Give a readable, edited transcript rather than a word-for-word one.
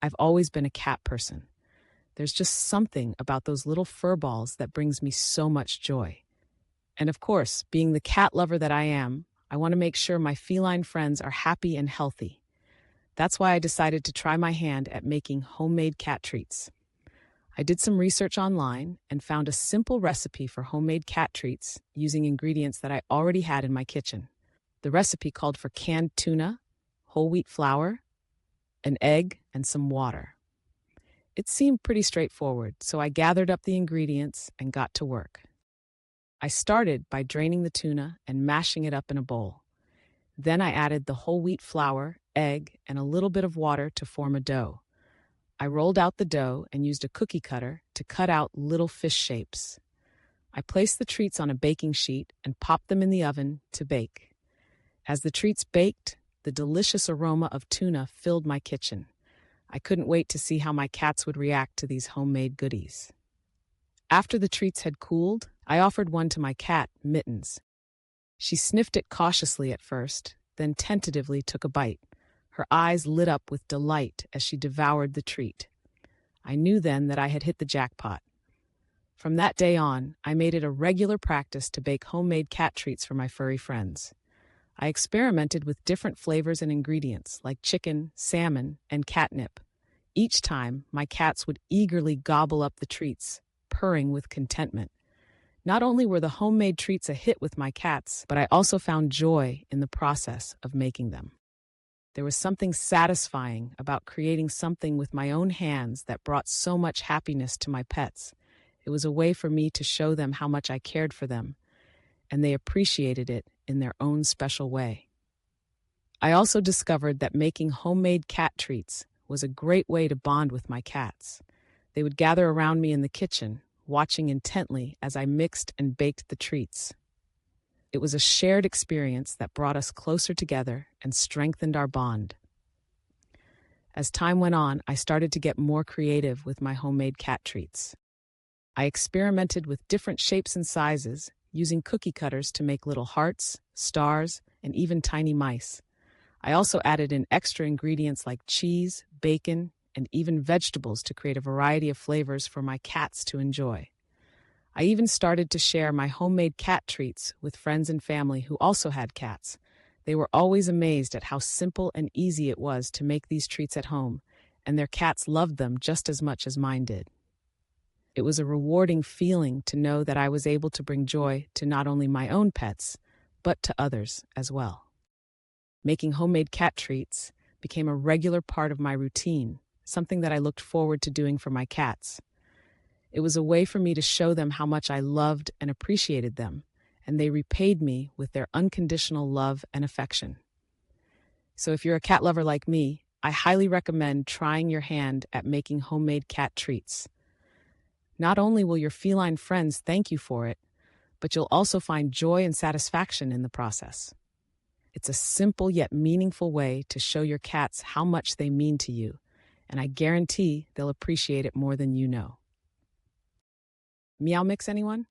I've always been a cat person. There's just something about those little fur balls that brings me so much joy. And of course, being the cat lover that I am, I want to make sure my feline friends are happy and healthy. That's why I decided to try my hand at making homemade cat treats. I did some research online and found a simple recipe for homemade cat treats using ingredients that I already had in my kitchen. The recipe called for canned tuna, whole wheat flour, an egg, and some water. It seemed pretty straightforward, so I gathered up the ingredients and got to work. I started by draining the tuna and mashing it up in a bowl. Then I added the whole wheat flour, egg, and a little bit of water to form a dough. I rolled out the dough and used a cookie cutter to cut out little fish shapes. I placed the treats on a baking sheet and popped them in the oven to bake. As the treats baked, the delicious aroma of tuna filled my kitchen. I couldn't wait to see how my cats would react to these homemade goodies. After the treats had cooled, I offered one to my cat, Mittens. She sniffed it cautiously at first, then tentatively took a bite. Her eyes lit up with delight as she devoured the treat. I knew then that I had hit the jackpot. From that day on, I made it a regular practice to bake homemade cat treats for my furry friends. I experimented with different flavors and ingredients like chicken, salmon, and catnip. Each time, my cats would eagerly gobble up the treats, purring with contentment. Not only were the homemade treats a hit with my cats, but I also found joy in the process of making them. There was something satisfying about creating something with my own hands that brought so much happiness to my pets. It was a way for me to show them how much I cared for them, and they appreciated it in their own special way. I also discovered that making homemade cat treats was a great way to bond with my cats. They would gather around me in the kitchen, watching intently as I mixed and baked the treats. It was a shared experience that brought us closer together and strengthened our bond. As time went on, I started to get more creative with my homemade cat treats. I experimented with different shapes and sizes, using cookie cutters to make little hearts, stars, and even tiny mice. I also added in extra ingredients like cheese, bacon, and even vegetables to create a variety of flavors for my cats to enjoy. I even started to share my homemade cat treats with friends and family who also had cats. They were always amazed at how simple and easy it was to make these treats at home, and their cats loved them just as much as mine did. It was a rewarding feeling to know that I was able to bring joy to not only my own pets, but to others as well. Making homemade cat treats became a regular part of my routine, something that I looked forward to doing for my cats. It was a way for me to show them how much I loved and appreciated them, and they repaid me with their unconditional love and affection. So if you're a cat lover like me, I highly recommend trying your hand at making homemade cat treats. Not only will your feline friends thank you for it, but you'll also find joy and satisfaction in the process. It's a simple yet meaningful way to show your cats how much they mean to you, and I guarantee they'll appreciate it more than you know. Meow Mix, anyone?